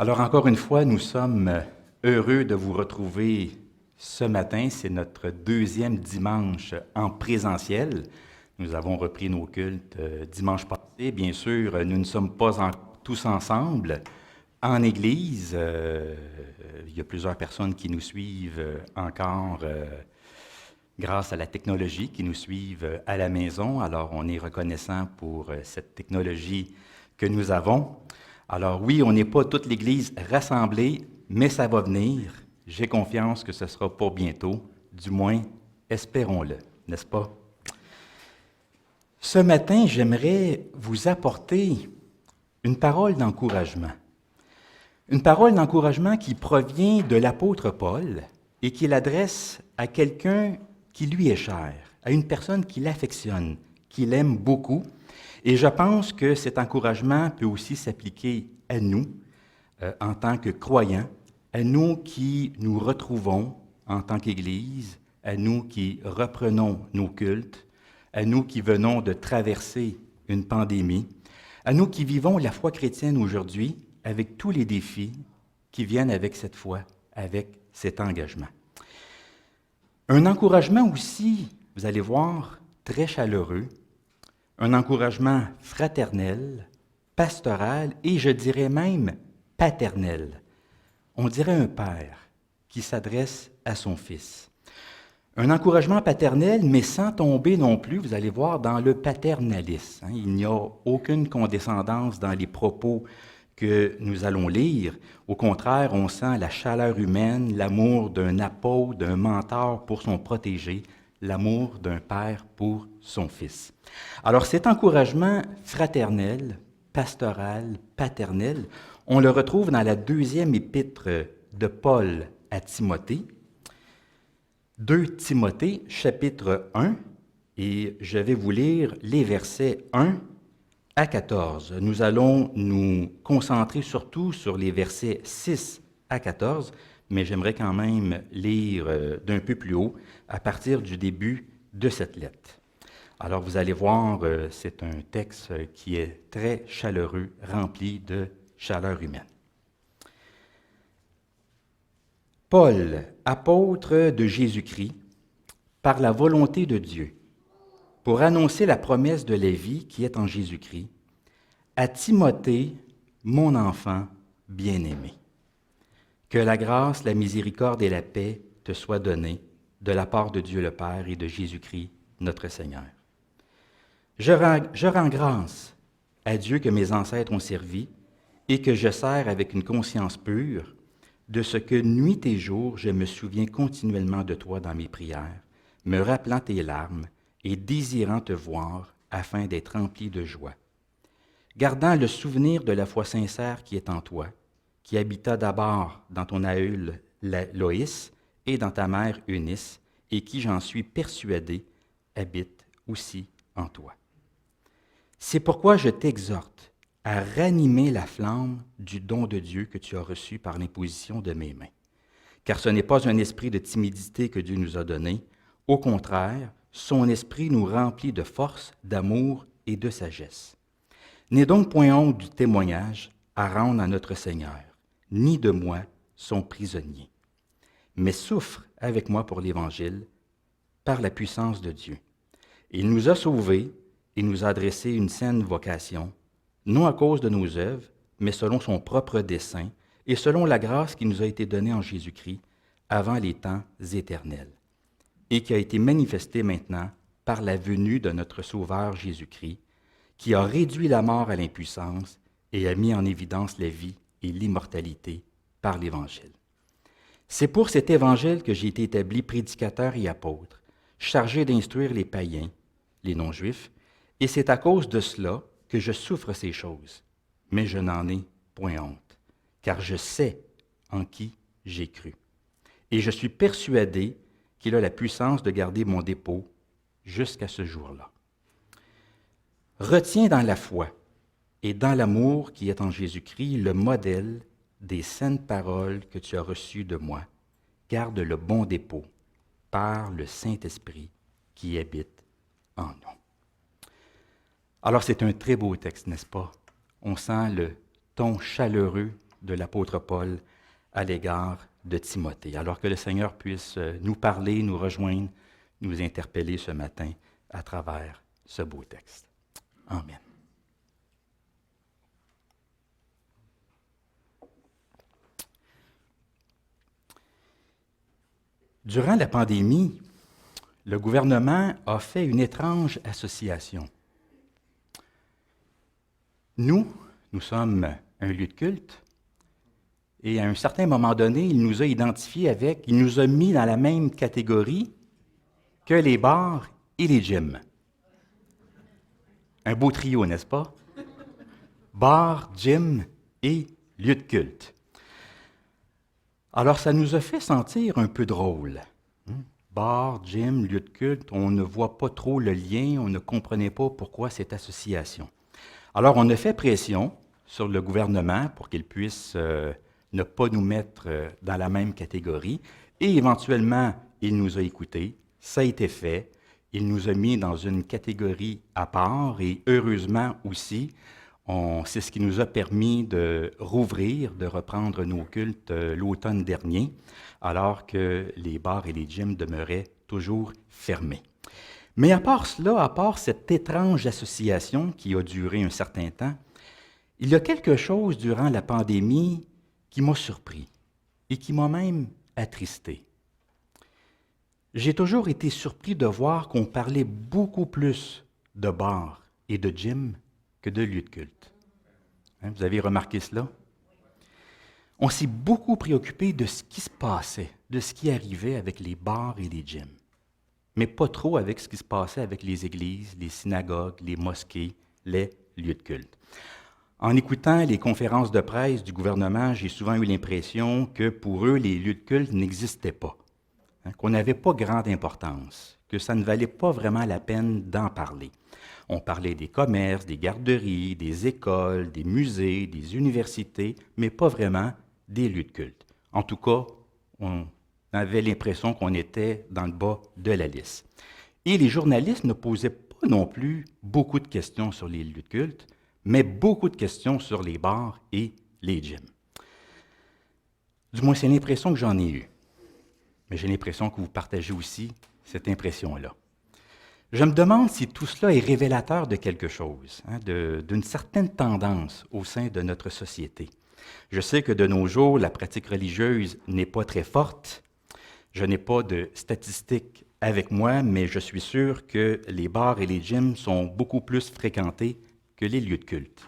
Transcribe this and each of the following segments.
Alors encore une fois, nous sommes heureux de vous retrouver ce matin. C'est notre deuxième dimanche en présentiel. Nous avons repris nos cultes dimanche passé. Bien sûr, nous ne sommes pas tous ensemble en Église. Il y a plusieurs personnes qui nous suivent encore grâce à la technologie, qui nous suivent à la maison. Alors on est reconnaissant pour cette technologie que nous avons. Alors oui, on n'est pas toute l'Église rassemblée, mais ça va venir. J'ai confiance que ce sera pour bientôt, du moins, espérons-le, n'est-ce pas? Ce matin, j'aimerais vous apporter une parole d'encouragement. Une parole d'encouragement qui provient de l'apôtre Paul et qu'il adresse à quelqu'un qui lui est cher, à une personne qui l'affectionne, qui l'aime beaucoup. Et je pense que cet encouragement peut aussi s'appliquer à nous, en tant que croyants, à nous qui nous retrouvons en tant qu'Église, à nous qui reprenons nos cultes, à nous qui venons de traverser une pandémie, à nous qui vivons la foi chrétienne aujourd'hui avec tous les défis qui viennent avec cette foi, avec cet engagement. Un encouragement aussi, vous allez voir, très chaleureux, un encouragement fraternel, pastoral et je dirais même paternel. On dirait un père qui s'adresse à son fils. Un encouragement paternel, mais sans tomber non plus, vous allez voir, dans le paternalisme. Il n'y a aucune condescendance dans les propos que nous allons lire. Au contraire, on sent la chaleur humaine, l'amour d'un apôtre, d'un mentor pour son protégé, l'amour d'un père pour son fils. Alors cet encouragement fraternel, pastoral, paternel, on le retrouve dans la deuxième épître de Paul à Timothée, 2 Timothée, chapitre 1, et je vais vous lire les versets 1 à 14. Nous allons nous concentrer surtout sur les versets 6 à 14, mais j'aimerais quand même lire d'un peu plus haut, à partir du début de cette lettre. Alors vous allez voir, c'est un texte qui est très chaleureux, rempli de chaleur humaine. Paul, apôtre de Jésus-Christ, par la volonté de Dieu, pour annoncer la promesse de la vie qui est en Jésus-Christ, à Timothée, mon enfant bien-aimé. Que la grâce, la miséricorde et la paix te soient données de la part de Dieu le Père et de Jésus-Christ, notre Seigneur. Je rends grâce à Dieu que mes ancêtres ont servi et que je sers avec une conscience pure, de ce que nuit et jour je me souviens continuellement de toi dans mes prières, me rappelant tes larmes et désirant te voir afin d'être rempli de joie. Gardant le souvenir de la foi sincère qui est en toi, qui habita d'abord dans ton aïeul Loïs et dans ta mère Eunice, et qui, j'en suis persuadé, habite aussi en toi. C'est pourquoi je t'exhorte à ranimer la flamme du don de Dieu que tu as reçu par l'imposition de mes mains. Car ce n'est pas un esprit de timidité que Dieu nous a donné, au contraire, son esprit nous remplit de force, d'amour et de sagesse. N'aie donc point honte du témoignage à rendre à notre Seigneur, ni de moi, son prisonnier, mais souffre avec moi pour l'Évangile par la puissance de Dieu. Il nous a sauvés et nous a adressé une saine vocation, non à cause de nos œuvres, mais selon son propre dessein et selon la grâce qui nous a été donnée en Jésus-Christ avant les temps éternels, et qui a été manifestée maintenant par la venue de notre Sauveur Jésus-Christ, qui a réduit la mort à l'impuissance et a mis en évidence la vie et l'immortalité par l'Évangile. C'est pour cet Évangile que j'ai été établi prédicateur et apôtre, chargé d'instruire les païens, les non-juifs, et c'est à cause de cela que je souffre ces choses, mais je n'en ai point honte, car je sais en qui j'ai cru. Et je suis persuadé qu'il a la puissance de garder mon dépôt jusqu'à ce jour-là. Retiens dans la foi et dans l'amour qui est en Jésus-Christ le modèle des saintes paroles que tu as reçues de moi. Garde le bon dépôt par le Saint-Esprit qui habite en nous. Alors c'est un très beau texte, n'est-ce pas? On sent le ton chaleureux de l'apôtre Paul à l'égard de Timothée. Alors que le Seigneur puisse nous parler, nous rejoindre, nous interpeller ce matin à travers ce beau texte. Amen. Durant la pandémie, le gouvernement a fait une étrange association. Nous sommes un lieu de culte, et à un certain moment donné, il nous a identifiés il nous a mis dans la même catégorie que les bars et les gyms. Un beau trio, n'est-ce pas? Bar, gym et lieu de culte. Alors, ça nous a fait sentir un peu drôle. Bar, gym, lieu de culte, on ne voit pas trop le lien, on ne comprenait pas pourquoi cette association. Alors, on a fait pression sur le gouvernement pour qu'il puisse ne pas nous mettre dans la même catégorie. Et éventuellement, il nous a écoutés. Ça a été fait. Il nous a mis dans une catégorie à part et heureusement aussi, c'est ce qui nous a permis de rouvrir, de reprendre nos cultes l'automne dernier, alors que les bars et les gyms demeuraient toujours fermés. Mais à part cela, à part cette étrange association qui a duré un certain temps, il y a quelque chose durant la pandémie qui m'a surpris et qui m'a même attristé. J'ai toujours été surpris de voir qu'on parlait beaucoup plus de bars et de gyms que de lieux de culte. Vous avez remarqué cela? On s'est beaucoup préoccupé de ce qui se passait, de ce qui arrivait avec les bars et les gyms, mais pas trop avec ce qui se passait avec les églises, les synagogues, les mosquées, les lieux de culte. En écoutant les conférences de presse du gouvernement, j'ai souvent eu l'impression que pour eux, les lieux de culte n'existaient pas, qu'on n'avait pas grande importance, que ça ne valait pas vraiment la peine d'en parler. On parlait des commerces, des garderies, des écoles, des musées, des universités, mais pas vraiment des lieux de culte. En tout cas, on avait l'impression qu'on était dans le bas de la liste. Et les journalistes ne posaient pas non plus beaucoup de questions sur les lieux de culte, mais beaucoup de questions sur les bars et les gyms. Du moins, c'est l'impression que j'en ai eue. Mais j'ai l'impression que vous partagez aussi cette impression-là. Je me demande si tout cela est révélateur de quelque chose, d'une certaine tendance au sein de notre société. Je sais que de nos jours, la pratique religieuse n'est pas très forte. Je n'ai pas de statistiques avec moi, mais je suis sûr que les bars et les gyms sont beaucoup plus fréquentés que les lieux de culte.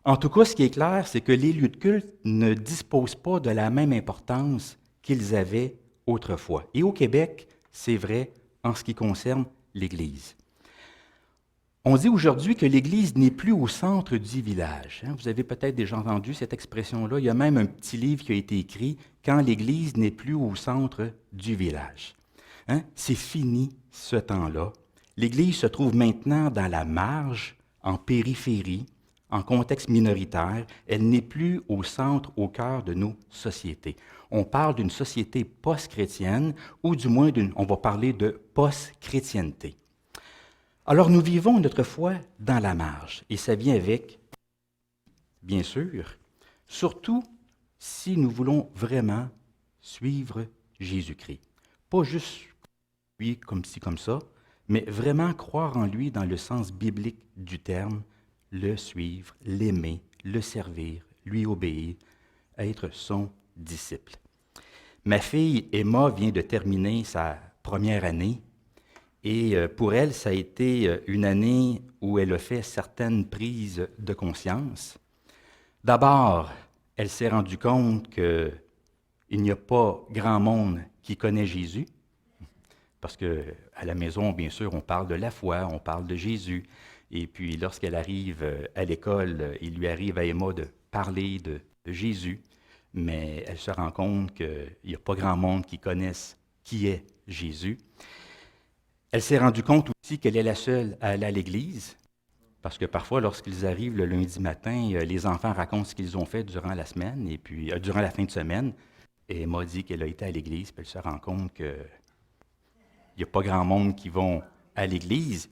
En tout cas, ce qui est clair, c'est que les lieux de culte ne disposent pas de la même importance qu'ils avaient autrefois. Et au Québec, c'est vrai en ce qui concerne l'Église. On dit aujourd'hui que l'Église n'est plus au centre du village. Vous avez peut-être déjà entendu cette expression-là. Il y a même un petit livre qui a été écrit « Quand l'Église n'est plus au centre du village ». C'est fini ce temps-là. L'Église se trouve maintenant dans la marge, en périphérie, en contexte minoritaire. Elle n'est plus au centre, au cœur de nos sociétés. On parle d'une société post-chrétienne, ou du moins, on va parler de post-chrétienté. Alors, nous vivons notre foi dans la marge, et ça vient avec, bien sûr, surtout si nous voulons vraiment suivre Jésus-Christ. Pas juste lui comme ci, comme ça, mais vraiment croire en lui dans le sens biblique du terme, le suivre, l'aimer, le servir, lui obéir, être son disciple. Ma fille Emma vient de terminer sa première année et pour elle, ça a été une année où elle a fait certaines prises de conscience. D'abord, elle s'est rendue compte qu'il n'y a pas grand monde qui connaît Jésus, parce qu'à la maison, bien sûr, on parle de la foi, on parle de Jésus. Et puis, lorsqu'elle arrive à l'école, il lui arrive à Emma de parler de Jésus, mais elle se rend compte qu'il n'y a pas grand monde qui connaisse qui est Jésus. Elle s'est rendue compte aussi qu'elle est la seule à aller à l'église, parce que parfois, lorsqu'ils arrivent le lundi matin, les enfants racontent ce qu'ils ont fait durant la semaine, et puis durant la fin de semaine. Et Emma dit qu'elle a été à l'église, puis elle se rend compte qu'il n'y a pas grand monde qui vont à l'église.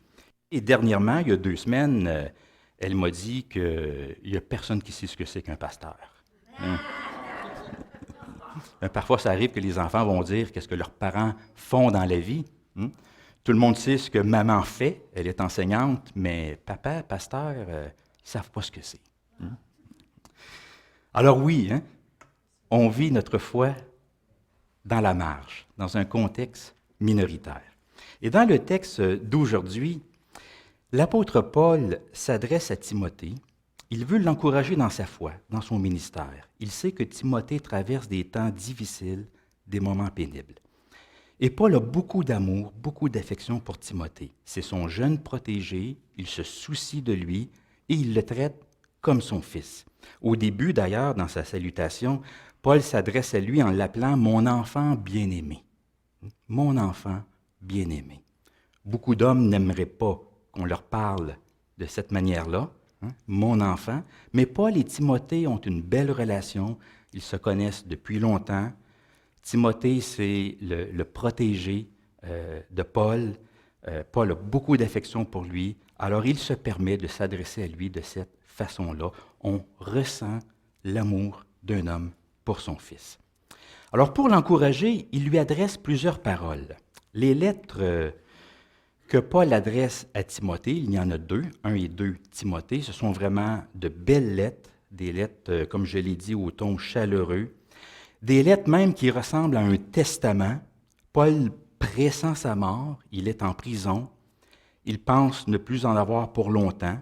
Et dernièrement, il y a 2 semaines, elle m'a dit qu'il n'y a personne qui sait ce que c'est qu'un pasteur. Hein. Parfois, ça arrive que les enfants vont dire qu'est-ce que leurs parents font dans la vie. Hein. Tout le monde sait ce que maman fait, elle est enseignante, mais papa, pasteur, ils ne savent pas ce que c'est. Hein. Alors oui, hein, on vit notre foi dans la marge, dans un contexte minoritaire. Et dans le texte d'aujourd'hui, l'apôtre Paul s'adresse à Timothée. Il veut l'encourager dans sa foi, dans son ministère. Il sait que Timothée traverse des temps difficiles, des moments pénibles. Et Paul a beaucoup d'amour, beaucoup d'affection pour Timothée. C'est son jeune protégé, il se soucie de lui et il le traite comme son fils. Au début, d'ailleurs, dans sa salutation, Paul s'adresse à lui en l'appelant « mon enfant bien-aimé ». Mon enfant bien-aimé. Beaucoup d'hommes n'aimeraient pas qu'on leur parle de cette manière-là, hein, mon enfant, mais Paul et Timothée ont une belle relation, ils se connaissent depuis longtemps. Timothée, c'est le protégé de Paul. Paul a beaucoup d'affection pour lui, alors il se permet de s'adresser à lui de cette façon-là. On ressent l'amour d'un homme pour son fils. Alors pour l'encourager, il lui adresse plusieurs paroles. Les lettres que Paul adresse à Timothée, il y en a 2, 1 et 2 Timothée, ce sont vraiment de belles lettres, des lettres, comme je l'ai dit, au ton chaleureux, des lettres même qui ressemblent à un testament. Paul pressent sa mort, il est en prison, il pense ne plus en avoir pour longtemps,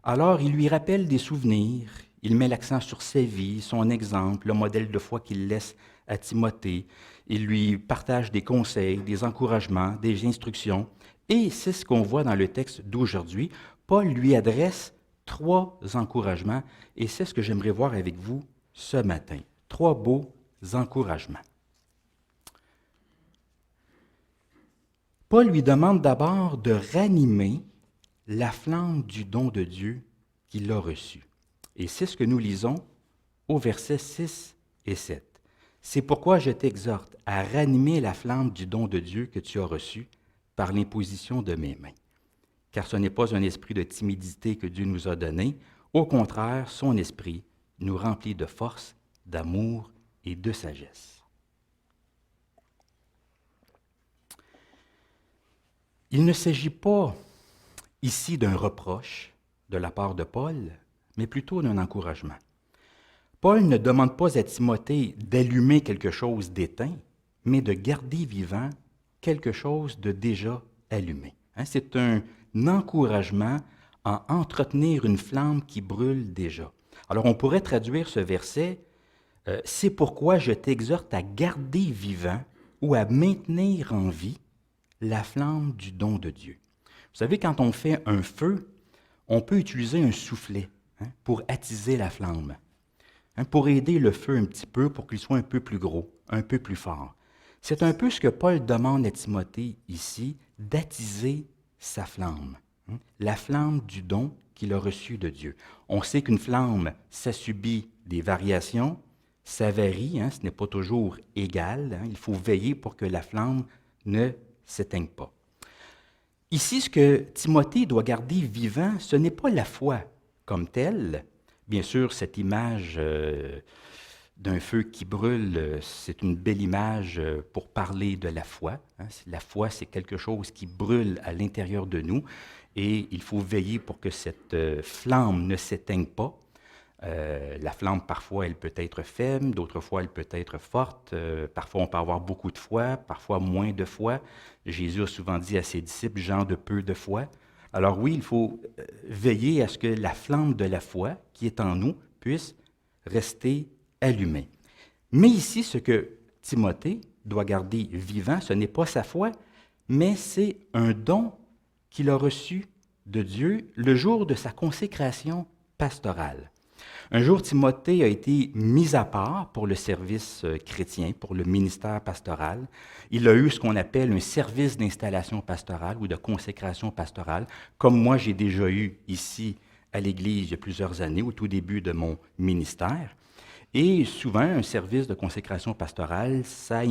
alors il lui rappelle des souvenirs, il met l'accent sur sa vie, son exemple, le modèle de foi qu'il laisse à Timothée, il lui partage des conseils, des encouragements, des instructions, et c'est ce qu'on voit dans le texte d'aujourd'hui. Paul lui adresse 3 encouragements, et c'est ce que j'aimerais voir avec vous ce matin. 3 beaux encouragements. Paul lui demande d'abord de ranimer la flamme du don de Dieu qu'il a reçu. Et c'est ce que nous lisons au verset 6 et 7. C'est pourquoi je t'exhorte à ranimer la flamme du don de Dieu que tu as reçu par l'imposition de mes mains. Car ce n'est pas un esprit de timidité que Dieu nous a donné, au contraire, son esprit nous remplit de force, d'amour et de sagesse. Il ne s'agit pas ici d'un reproche de la part de Paul, mais plutôt d'un encouragement. Paul ne demande pas à Timothée d'allumer quelque chose d'éteint, mais de garder vivant quelque chose de déjà allumé. C'est un encouragement à entretenir une flamme qui brûle déjà. Alors on pourrait traduire ce verset, c'est pourquoi je t'exhorte à garder vivant ou à maintenir en vie la flamme du don de Dieu. Vous savez, quand on fait un feu, on peut utiliser un soufflet pour attiser la flamme, pour aider le feu un petit peu, pour qu'il soit un peu plus gros, un peu plus fort. C'est un peu ce que Paul demande à Timothée ici, d'attiser sa flamme, la flamme du don qu'il a reçu de Dieu. On sait qu'une flamme, ça subit des variations, ça varie, ce n'est pas toujours égal, il faut veiller pour que la flamme ne s'éteigne pas. Ici, ce que Timothée doit garder vivant, ce n'est pas la foi comme telle. Bien sûr, cette image d'un feu qui brûle, c'est une belle image pour parler de la foi. La foi, c'est quelque chose qui brûle à l'intérieur de nous et il faut veiller pour que cette flamme ne s'éteigne pas. La flamme, parfois, elle peut être faible, d'autres fois, elle peut être forte. Parfois, on peut avoir beaucoup de foi, parfois moins de foi. Jésus a souvent dit à ses disciples, gens de peu de foi. Alors oui, il faut veiller à ce que la flamme de la foi qui est en nous puisse rester allumée. Mais ici, ce que Timothée doit garder vivant, ce n'est pas sa foi, mais c'est un don qu'il a reçu de Dieu le jour de sa consécration pastorale. Un jour, Timothée a été mis à part pour le service chrétien, pour le ministère pastoral. Il a eu ce qu'on appelle un service d'installation pastorale ou de consécration pastorale, comme moi j'ai déjà eu ici à l'Église il y a plusieurs années, au tout début de mon ministère. Et souvent, un service de consécration pastorale, ça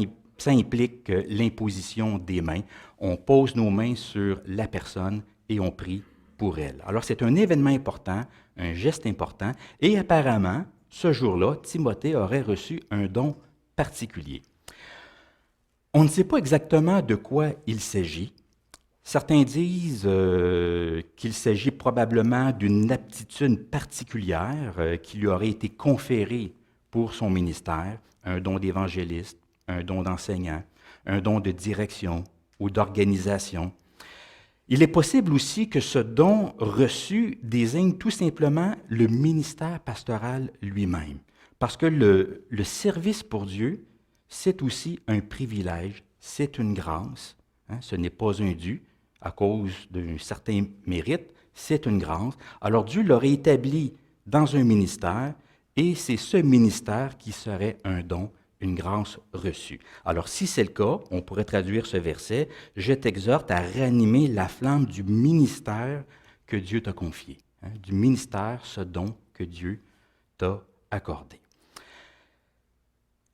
implique l'imposition des mains. On pose nos mains sur la personne et on prie pour elle. Alors, c'est un événement important, un geste important, et apparemment, ce jour-là, Timothée aurait reçu un don particulier. On ne sait pas exactement de quoi il s'agit. Certains disent qu'il s'agit probablement d'une aptitude particulière qui lui aurait été conférée pour son ministère, un don d'évangéliste, un don d'enseignant, un don de direction ou d'organisation. Il est possible aussi que ce don reçu désigne tout simplement le ministère pastoral lui-même, parce que le service pour Dieu, c'est aussi un privilège, c'est une grâce, hein, ce n'est pas un dû à cause d'un certain mérite, c'est une grâce. Alors Dieu l'aurait établi dans un ministère et c'est ce ministère qui serait un don, une grâce reçue. Alors si c'est le cas, on pourrait traduire ce verset, « Je t'exhorte à ranimer la flamme du ministère que Dieu t'a confié. Hein, du ministère, ce don que Dieu t'a accordé.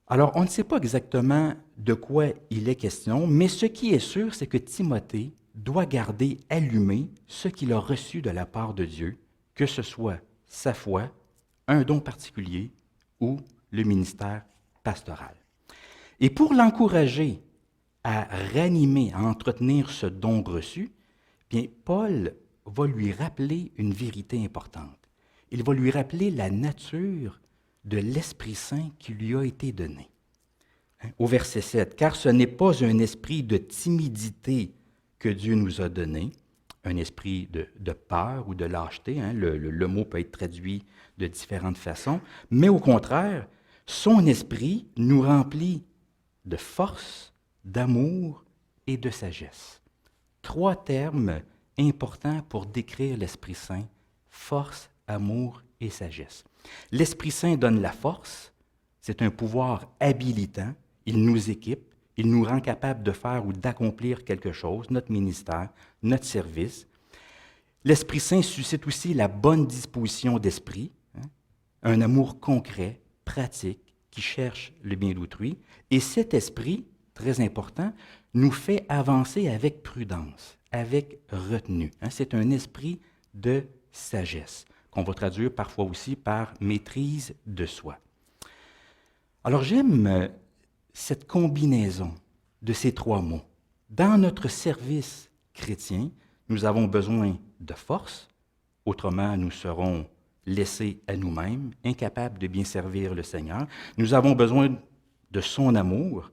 Alors, on ne sait pas exactement de quoi il est question, mais ce qui est sûr, c'est que Timothée doit garder allumé ce qu'il a reçu de la part de Dieu, que ce soit sa foi, un don particulier ou le ministère pastoral. Et pour l'encourager à ranimer, à entretenir ce don reçu, bien, Paul va lui rappeler une vérité importante. Il va lui rappeler la nature de l'Esprit Saint qui lui a été donné. Au verset 7, « Car ce n'est pas un esprit de timidité que Dieu nous a donné, un esprit de peur ou de lâcheté, hein, le mot peut être traduit de différentes façons, mais au contraire, son esprit nous remplit de force, d'amour et de sagesse. » Trois termes importants pour décrire l'Esprit Saint, force, amour et sagesse. L'Esprit Saint donne la force, c'est un pouvoir habilitant, il nous équipe, il nous rend capables de faire ou d'accomplir quelque chose, notre ministère, notre service. L'Esprit Saint suscite aussi la bonne disposition d'esprit, hein, un amour concret, pratique, qui cherche le bien d'autrui. Et cet esprit, très important, nous fait avancer avec prudence, avec retenue. Hein, c'est un esprit de sagesse, qu'on va traduire parfois aussi par maîtrise de soi. Alors j'aime cette combinaison de ces trois mots. Dans notre service chrétien, nous avons besoin de force, autrement nous serons laissés à nous-mêmes, incapables de bien servir le Seigneur. Nous avons besoin de son amour,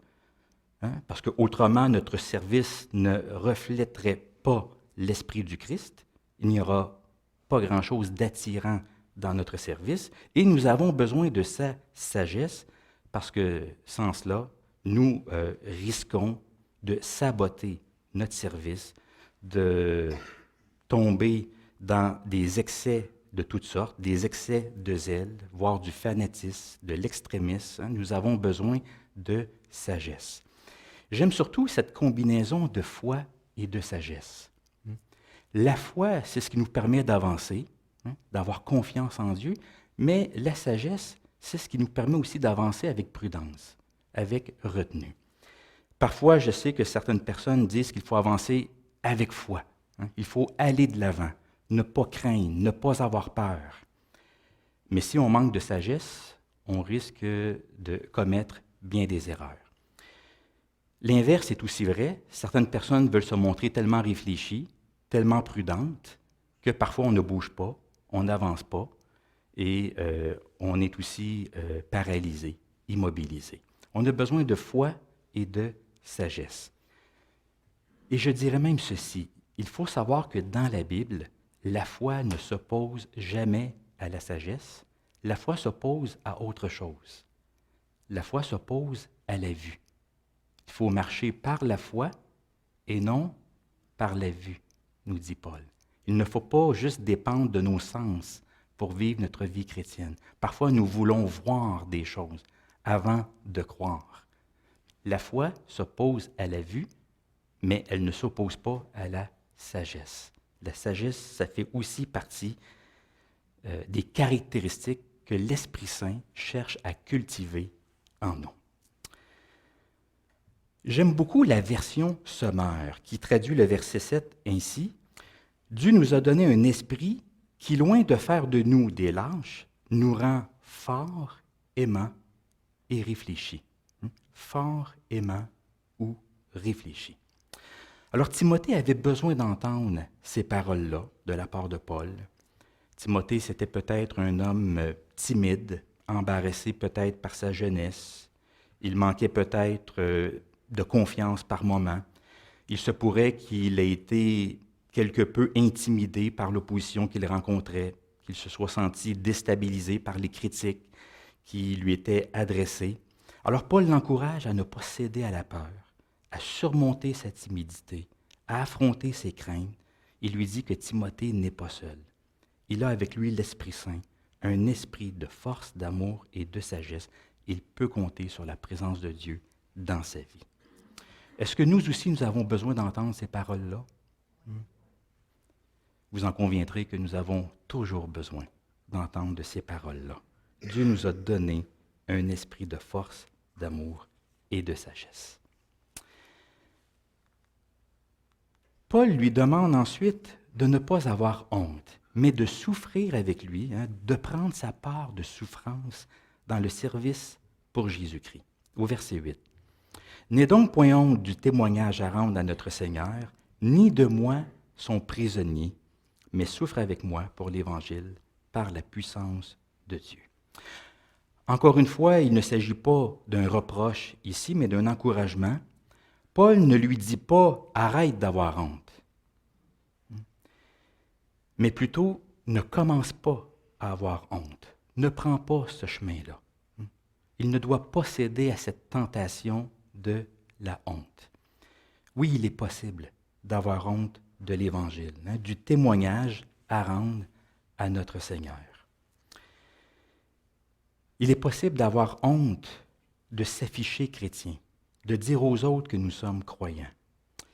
hein, parce qu'autrement notre service ne reflèterait pas l'Esprit du Christ. Il n'y aura pas grand-chose d'attirant dans notre service. Et nous avons besoin de sa sagesse, parce que sans cela, nous risquons de saboter notre service, de tomber dans des excès de toutes sortes, des excès de zèle, voire du fanatisme, de l'extrémisme. Hein. Nous avons besoin de sagesse. J'aime surtout cette combinaison de foi et de sagesse. La foi, c'est ce qui nous permet d'avancer, hein, d'avoir confiance en Dieu, mais la sagesse, c'est ce qui nous permet aussi d'avancer avec prudence, avec retenue. Parfois, je sais que certaines personnes disent qu'il faut avancer avec foi. Hein, il faut aller de l'avant, ne pas craindre, ne pas avoir peur. Mais si on manque de sagesse, on risque de commettre bien des erreurs. L'inverse est aussi vrai. Certaines personnes veulent se montrer tellement réfléchies, tellement prudentes, que parfois on ne bouge pas, on n'avance pas, et on est aussi paralysé, immobilisé. On a besoin de foi et de sagesse. Et je dirais même ceci, il faut savoir que dans la Bible, la foi ne s'oppose jamais à la sagesse, la foi s'oppose à autre chose. La foi s'oppose à la vue. Il faut marcher par la foi et non par la vue, nous dit Paul. Il ne faut pas juste dépendre de nos sens pour vivre notre vie chrétienne. Parfois, nous voulons voir des choses avant de croire. La foi s'oppose à la vue, mais elle ne s'oppose pas à la sagesse. La sagesse, ça fait aussi partie des caractéristiques que l'Esprit Saint cherche à cultiver en nous. J'aime beaucoup la version sommaire qui traduit le verset 7 ainsi. « Dieu nous a donné un esprit qui, loin de faire de nous des lâches, nous rend fort, aimant et réfléchi. Fort, aimant ou réfléchi. Alors Timothée avait besoin d'entendre ces paroles-là de la part de Paul. Timothée, c'était peut-être un homme timide, embarrassé peut-être par sa jeunesse. Il manquait peut-être de confiance par moments. Il se pourrait qu'il ait été quelque peu intimidé par l'opposition qu'il rencontrait, qu'il se soit senti déstabilisé par les critiques qui lui étaient adressées. Alors Paul l'encourage à ne pas céder à la peur, à surmonter sa timidité, à affronter ses craintes. Il lui dit que Timothée n'est pas seul. Il a avec lui l'Esprit Saint, un esprit de force, d'amour et de sagesse. Il peut compter sur la présence de Dieu dans sa vie. Est-ce que nous aussi, nous avons besoin d'entendre ces paroles-là? Vous en conviendrez que nous avons toujours besoin d'entendre de ces paroles-là. Dieu nous a donné un esprit de force, d'amour et de sagesse. Paul lui demande ensuite de ne pas avoir honte, mais de souffrir avec lui, de prendre sa part de souffrance dans le service pour Jésus-Christ. Au verset 8. « N'aie donc point honte du témoignage à rendre à notre Seigneur, ni de moi, son prisonnier, mais souffre avec moi pour l'Évangile par la puissance de Dieu. » Encore une fois, il ne s'agit pas d'un reproche ici, mais d'un encouragement. Paul ne lui dit pas « arrête d'avoir honte », mais plutôt « ne commence pas à avoir honte, ne prends pas ce chemin-là ». Il ne doit pas céder à cette tentation de la honte. Oui, il est possible d'avoir honte de l'Évangile, du témoignage à rendre à notre Seigneur. Il est possible d'avoir honte de s'afficher chrétien, de dire aux autres que nous sommes croyants.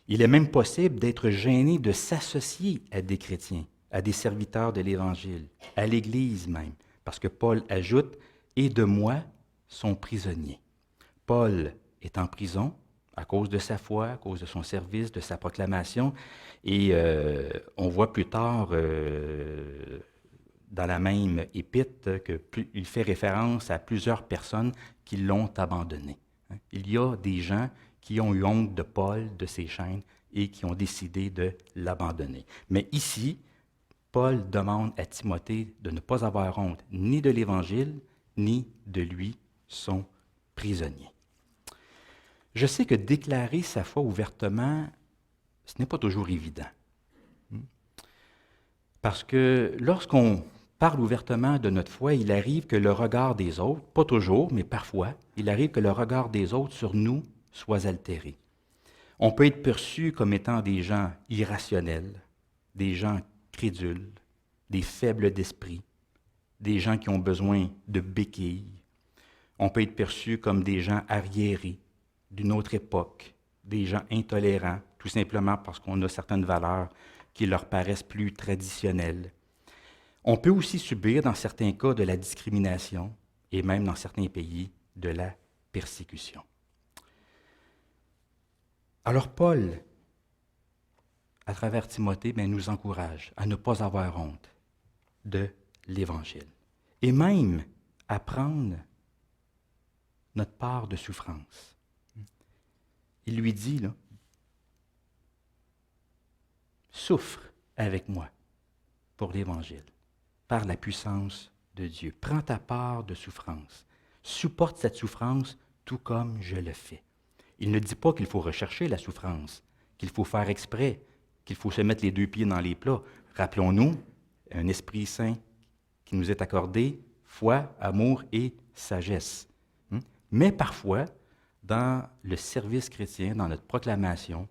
Il est même possible d'être gêné de s'associer à des chrétiens, à des serviteurs de l'Évangile, à l'Église même, parce que Paul ajoute « et de moi, son prisonnier ». Paul est en prison à cause de sa foi, à cause de son service, de sa proclamation, et on voit plus tard dans la même épître qu'il fait référence à plusieurs personnes qui l'ont abandonné. Il y a des gens qui ont eu honte de Paul, de ses chaînes, et qui ont décidé de l'abandonner. Mais ici, Paul demande à Timothée de ne pas avoir honte ni de l'Évangile, ni de lui, son prisonnier. Je sais que déclarer sa foi ouvertement, ce n'est pas toujours évident. Parce que lorsqu'on parle ouvertement de notre foi, il arrive que le regard des autres, pas toujours, mais parfois, il arrive que le regard des autres sur nous soit altéré. On peut être perçu comme étant des gens irrationnels, des gens crédules, des faibles d'esprit, des gens qui ont besoin de béquilles. On peut être perçu comme des gens arriérés, d'une autre époque, des gens intolérants, tout simplement parce qu'on a certaines valeurs qui leur paraissent plus traditionnelles. On peut aussi subir, dans certains cas, de la discrimination et même dans certains pays, de la persécution. Alors Paul, à travers Timothée, nous encourage à ne pas avoir honte de l'Évangile et même à prendre notre part de souffrance. Il lui dit, là, souffre avec moi pour l'Évangile, par la puissance de Dieu. Prends ta part de souffrance. Supporte cette souffrance tout comme je le fais. Il ne dit pas qu'il faut rechercher la souffrance, qu'il faut faire exprès, qu'il faut se mettre les deux pieds dans les plats. Rappelons-nous, un Esprit Saint qui nous est accordé, foi, amour et sagesse. Mais parfois, dans le service chrétien, dans notre proclamation,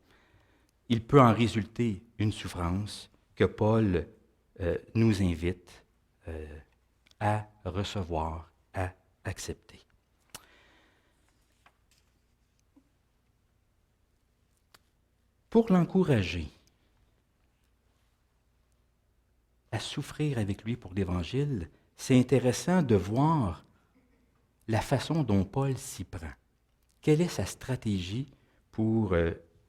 il peut en résulter une souffrance que Paul nous invite à recevoir, à accepter. Pour l'encourager à souffrir avec lui pour l'Évangile, c'est intéressant de voir la façon dont Paul s'y prend. Quelle est sa stratégie pour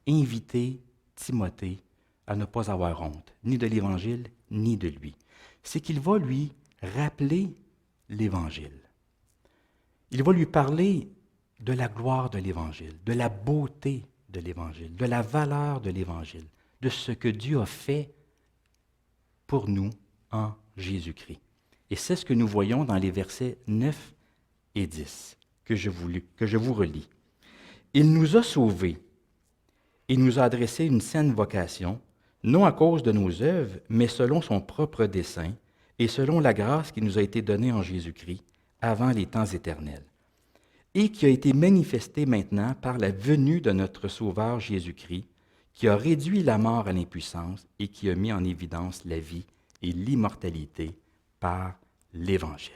inviter Timothée à ne pas avoir honte, ni de l'Évangile, ni de lui? C'est qu'il va lui rappeler l'Évangile. Il va lui parler de la gloire de l'Évangile, de la beauté de l'Évangile, de la valeur de l'Évangile, de ce que Dieu a fait pour nous en Jésus-Christ. Et c'est ce que nous voyons dans les versets 9 et 10 que je vous relis. Il nous a sauvés et nous a adressé une saine vocation, non à cause de nos œuvres, mais selon son propre dessein et selon la grâce qui nous a été donnée en Jésus-Christ avant les temps éternels, et qui a été manifestée maintenant par la venue de notre Sauveur Jésus-Christ, qui a réduit la mort à l'impuissance et qui a mis en évidence la vie et l'immortalité par l'Évangile.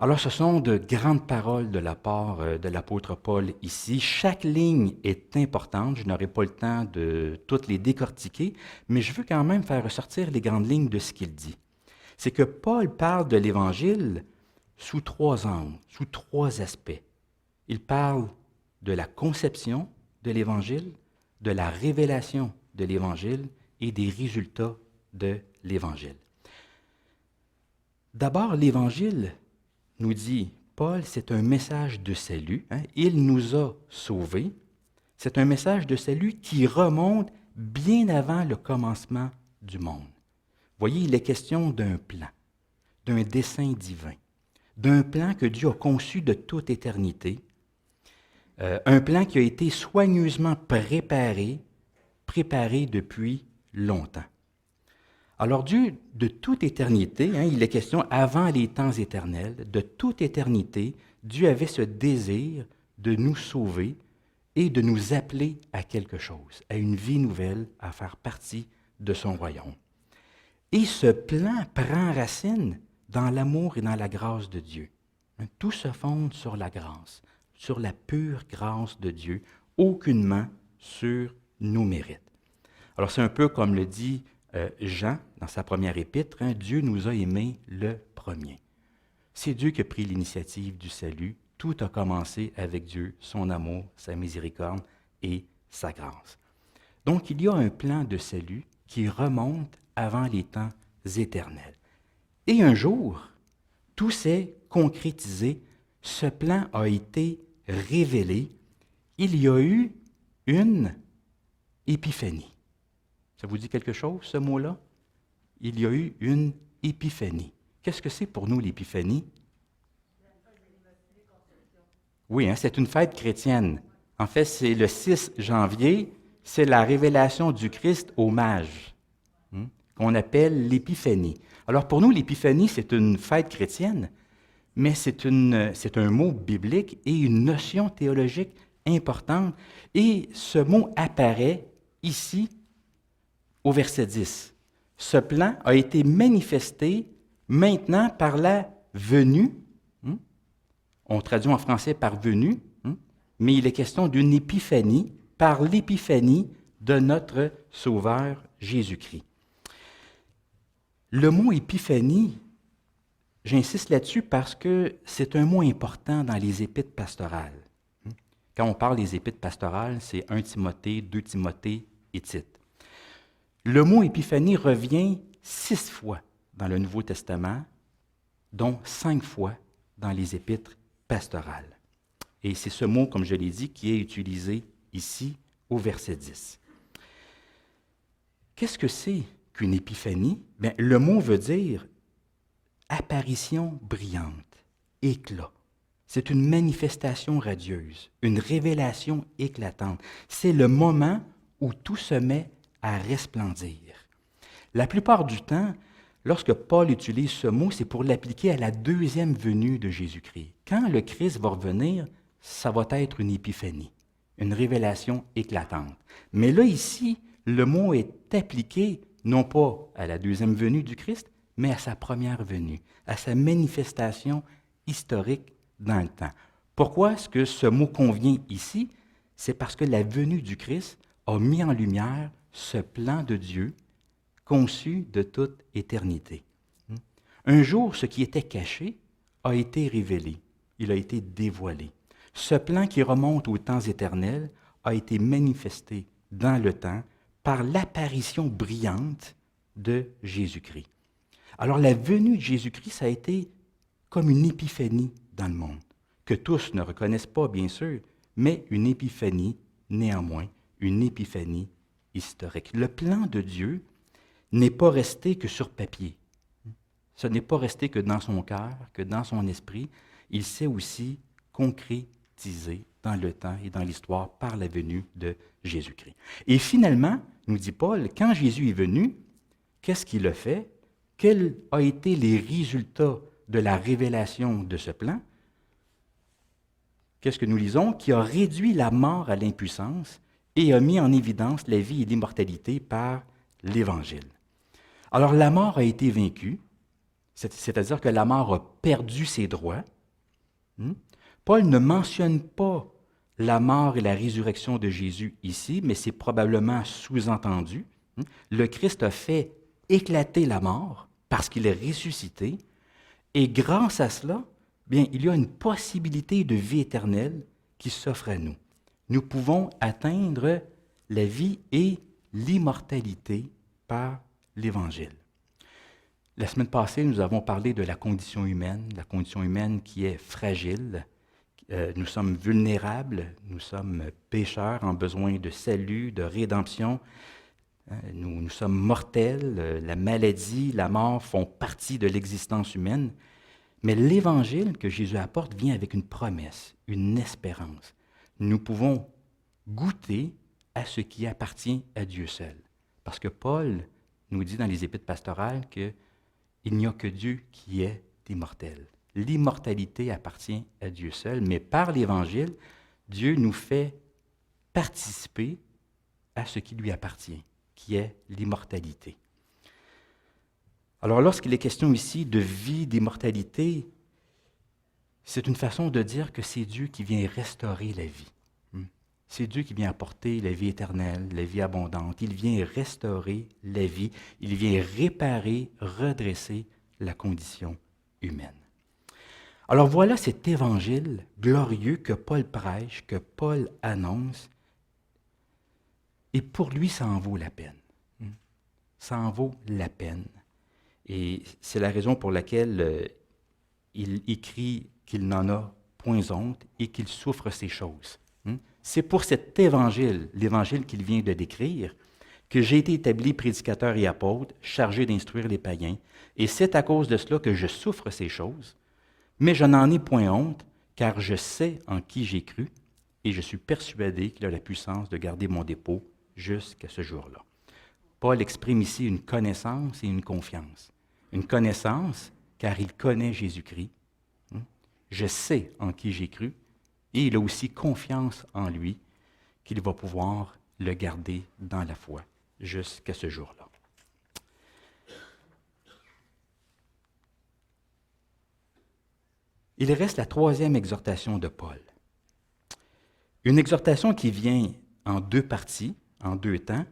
Alors, ce sont de grandes paroles de la part de l'apôtre Paul ici. Chaque ligne est importante. Je n'aurai pas le temps de toutes les décortiquer, mais je veux quand même faire ressortir les grandes lignes de ce qu'il dit. C'est que Paul parle de l'Évangile sous 3 angles, sous 3 aspects. Il parle de la conception de l'Évangile, de la révélation de l'Évangile et des résultats de l'Évangile. D'abord, l'Évangile, nous dit Paul, c'est un message de salut. Il nous a sauvés. C'est un message de salut qui remonte bien avant le commencement du monde. Voyez, il est question d'un plan, d'un dessein divin, d'un plan que Dieu a conçu de toute éternité, un plan qui a été soigneusement préparé depuis longtemps. Alors Dieu, de toute éternité, il est question avant les temps éternels, de toute éternité, Dieu avait ce désir de nous sauver et de nous appeler à quelque chose, à une vie nouvelle, à faire partie de son royaume. Et ce plan prend racine dans l'amour et dans la grâce de Dieu. Tout se fonde sur la grâce, sur la pure grâce de Dieu, aucunement sur nos mérites. Alors c'est un peu comme le dit Jean, dans sa première épître, Dieu nous a aimés le premier. C'est Dieu qui a pris l'initiative du salut. Tout a commencé avec Dieu, son amour, sa miséricorde et sa grâce. Donc, il y a un plan de salut qui remonte avant les temps éternels. Et un jour, tout s'est concrétisé. Ce plan a été révélé. Il y a eu une épiphanie. Ça vous dit quelque chose, ce mot-là? Il y a eu une épiphanie. Qu'est-ce que c'est pour nous, l'épiphanie? Oui, c'est une fête chrétienne. En fait, c'est le 6 janvier, c'est la révélation du Christ aux mages, qu'on appelle l'épiphanie. Alors pour nous, l'épiphanie, c'est une fête chrétienne, mais c'est un mot biblique et une notion théologique importante. Et ce mot apparaît ici, au verset 10. Ce plan a été manifesté maintenant par la venue. On traduit en français par venue, mais il est question d'une épiphanie, par l'épiphanie de notre Sauveur Jésus-Christ. Le mot épiphanie, j'insiste là-dessus parce que c'est un mot important dans les épîtres pastorales. Quand on parle des épîtres pastorales, c'est 1 Timothée, 2 Timothée et Tite. Le mot épiphanie revient 6 fois dans le Nouveau Testament, dont 5 fois dans les épîtres pastorales. Et c'est ce mot, comme je l'ai dit, qui est utilisé ici au verset 10. Qu'est-ce que c'est qu'une épiphanie? Bien, le mot veut dire apparition brillante, éclat. C'est une manifestation radieuse, une révélation éclatante. C'est le moment où tout se met à resplendir. La plupart du temps, lorsque Paul utilise ce mot, c'est pour l'appliquer à la deuxième venue de Jésus-Christ. Quand le Christ va revenir, ça va être une épiphanie, une révélation éclatante. Mais là, ici, le mot est appliqué non pas à la deuxième venue du Christ, mais à sa première venue, à sa manifestation historique dans le temps. Pourquoi est-ce que ce mot convient ici? C'est parce que la venue du Christ a mis en lumière ce plan de Dieu conçu de toute éternité. Un jour, ce qui était caché a été révélé, il a été dévoilé. Ce plan qui remonte aux temps éternels a été manifesté dans le temps par l'apparition brillante de Jésus-Christ. Alors la venue de Jésus-Christ, ça a été comme une épiphanie dans le monde, que tous ne reconnaissent pas, bien sûr, mais une épiphanie, néanmoins, une épiphanie historique. Le plan de Dieu n'est pas resté que sur papier. Ce n'est pas resté que dans son cœur, que dans son esprit. Il s'est aussi concrétisé dans le temps et dans l'histoire par la venue de Jésus-Christ. Et finalement, nous dit Paul, quand Jésus est venu, qu'est-ce qu'il a fait? Quels ont été les résultats de la révélation de ce plan? Qu'est-ce que nous lisons? Qui a réduit la mort à l'impuissance et a mis en évidence la vie et l'immortalité par l'Évangile. Alors la mort a été vaincue, c'est-à-dire que la mort a perdu ses droits. Paul ne mentionne pas la mort et la résurrection de Jésus ici, mais c'est probablement sous-entendu. Le Christ a fait éclater la mort parce qu'il est ressuscité, et grâce à cela, bien, il y a une possibilité de vie éternelle qui s'offre à nous. Nous pouvons atteindre la vie et l'immortalité par l'Évangile. La semaine passée, nous avons parlé de la condition humaine qui est fragile. Nous sommes vulnérables, nous sommes pécheurs en besoin de salut, de rédemption. Nous sommes mortels, la maladie, la mort font partie de l'existence humaine. Mais l'Évangile que Jésus apporte vient avec une promesse, une espérance. Nous pouvons goûter à ce qui appartient à Dieu seul. Parce que Paul nous dit dans les Épîtres pastorales qu'il n'y a que Dieu qui est immortel. L'immortalité appartient à Dieu seul, mais par l'Évangile, Dieu nous fait participer à ce qui lui appartient, qui est l'immortalité. Alors, lorsqu'il est question ici de vie, d'immortalité, c'est une façon de dire que c'est Dieu qui vient restaurer la vie. C'est Dieu qui vient apporter la vie éternelle, la vie abondante. Il vient restaurer la vie. Il vient réparer, redresser la condition humaine. Alors voilà cet évangile glorieux que Paul prêche, que Paul annonce. Et pour lui, ça en vaut la peine. Ça en vaut la peine. Et c'est la raison pour laquelle il écrit qu'il n'en a point honte et qu'il souffre ces choses. C'est pour cet évangile, l'évangile qu'il vient de décrire, que j'ai été établi prédicateur et apôtre, chargé d'instruire les païens. Et c'est à cause de cela que je souffre ces choses. Mais je n'en ai point honte, car je sais en qui j'ai cru, et je suis persuadé qu'il a la puissance de garder mon dépôt jusqu'à ce jour-là. Paul exprime ici une connaissance et une confiance. Une connaissance, car il connaît Jésus-Christ. Je sais en qui j'ai cru, et il a aussi confiance en lui qu'il va pouvoir le garder dans la foi jusqu'à ce jour-là. Il reste la troisième exhortation de Paul. Une exhortation qui vient en deux parties, en deux temps,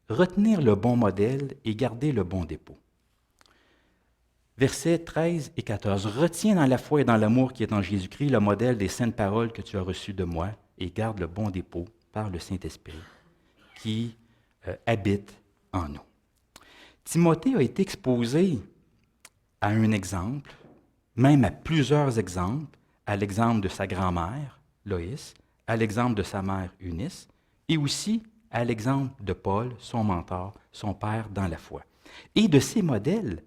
retenir le bon modèle et garder le bon dépôt. Versets 13 et 14. Retiens dans la foi et dans l'amour qui est en Jésus-Christ le modèle des saintes paroles que tu as reçues de moi et garde le bon dépôt par le Saint-Esprit qui habite en nous. Timothée a été exposé à un exemple, même à plusieurs exemples, à l'exemple de sa grand-mère, Loïs, à l'exemple de sa mère, Eunice, et aussi à l'exemple de Paul, son mentor, son père dans la foi. Et de ces modèles,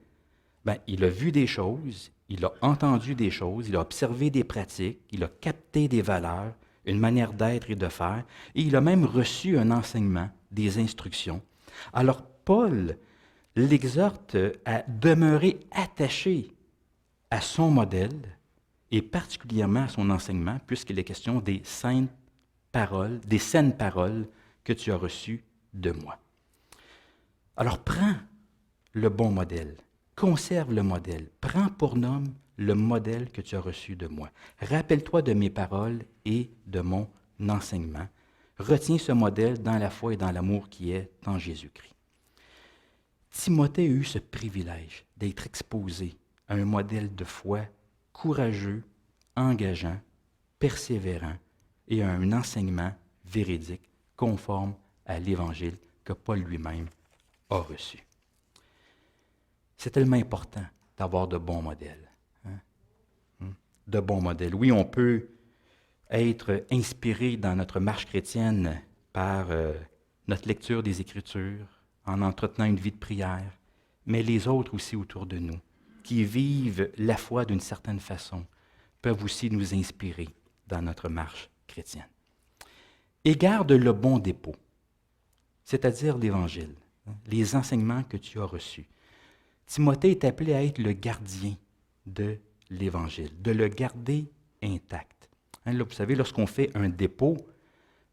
il a vu des choses, il a entendu des choses, il a observé des pratiques, il a capté des valeurs, une manière d'être et de faire, et il a même reçu un enseignement, des instructions. Alors Paul l'exhorte à demeurer attaché à son modèle et particulièrement à son enseignement, puisqu'il est question des saintes paroles, des saines paroles que tu as reçues de moi. Alors prends le bon modèle. Conserve le modèle. Prends pour nom le modèle que tu as reçu de moi. Rappelle-toi de mes paroles et de mon enseignement. Retiens ce modèle dans la foi et dans l'amour qui est en Jésus-Christ. Timothée a eu ce privilège d'être exposé à un modèle de foi courageux, engageant, persévérant et à un enseignement véridique conforme à l'Évangile que Paul lui-même a reçu. C'est tellement important d'avoir de bons modèles. de bons modèles. Oui, on peut être inspiré dans notre marche chrétienne par notre lecture des Écritures, en entretenant une vie de prière, mais les autres aussi autour de nous, qui vivent la foi d'une certaine façon, peuvent aussi nous inspirer dans notre marche chrétienne. Et garde le bon dépôt, c'est-à-dire l'Évangile, les enseignements que tu as reçus. Timothée est appelé à être le gardien de l'Évangile, de le garder intact. Là, vous savez, lorsqu'on fait un dépôt,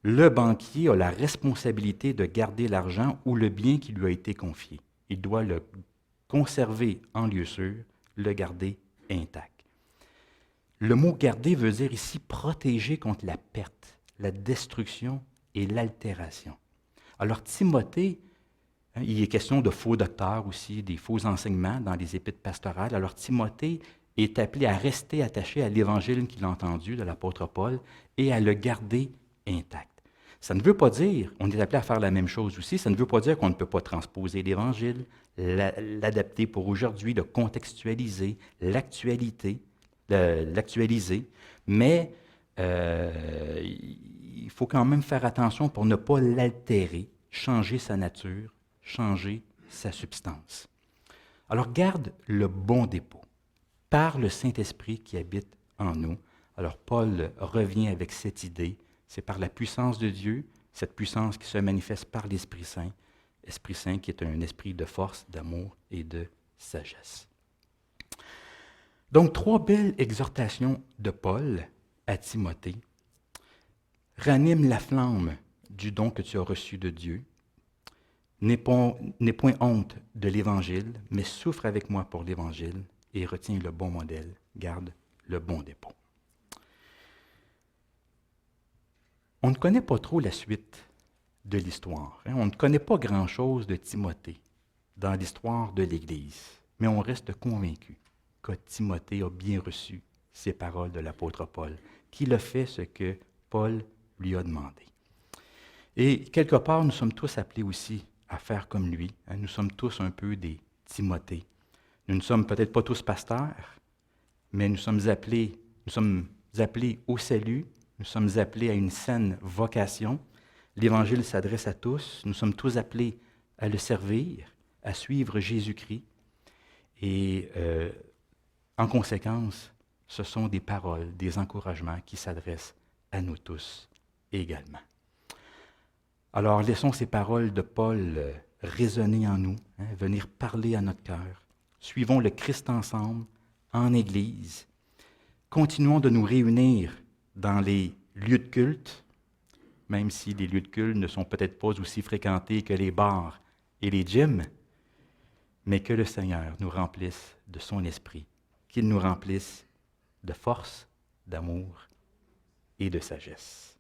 le banquier a la responsabilité de garder l'argent ou le bien qui lui a été confié. Il doit le conserver en lieu sûr, le garder intact. Le mot garder veut dire ici protéger contre la perte, la destruction et l'altération. Alors Timothée, il est question de faux docteurs aussi, des faux enseignements dans les épîtres pastorales. Alors Timothée est appelé à rester attaché à l'évangile qu'il a entendu de l'apôtre Paul et à le garder intact. Ça ne veut pas dire, on est appelé à faire la même chose aussi, ça ne veut pas dire qu'on ne peut pas transposer l'évangile, l'adapter pour aujourd'hui, le contextualiser, l'actualiser, mais il faut quand même faire attention pour ne pas l'altérer, changer sa nature, changer sa substance. Alors garde le bon dépôt par le Saint-Esprit qui habite en nous. Alors Paul revient avec cette idée, c'est par la puissance de Dieu, cette puissance qui se manifeste par l'Esprit Saint qui est un esprit de force, d'amour et de sagesse. Donc, 3 belles exhortations de Paul à Timothée. Ranime la flamme du don que tu as reçu de Dieu. N'aie point honte de l'Évangile, mais souffre avec moi pour l'Évangile et retiens le bon modèle, garde le bon dépôt. On ne connaît pas trop la suite de l'histoire. On ne connaît pas grand-chose de Timothée dans l'histoire de l'Église, mais on reste convaincu que Timothée a bien reçu ces paroles de l'apôtre Paul, qu'il a fait ce que Paul lui a demandé. Et quelque part, nous sommes tous appelés aussi à faire comme lui. Nous sommes tous un peu des Timothées. Nous ne sommes peut-être pas tous pasteurs, mais nous sommes appelés au salut, nous sommes appelés à une saine vocation. L'Évangile s'adresse à tous. Nous sommes tous appelés à le servir, à suivre Jésus-Christ. Et en conséquence, ce sont des paroles, des encouragements qui s'adressent à nous tous également. Alors, laissons ces paroles de Paul résonner en nous, venir parler à notre cœur. Suivons le Christ ensemble, en Église. Continuons de nous réunir dans les lieux de culte, même si les lieux de culte ne sont peut-être pas aussi fréquentés que les bars et les gyms, mais que le Seigneur nous remplisse de son esprit, qu'il nous remplisse de force, d'amour et de sagesse.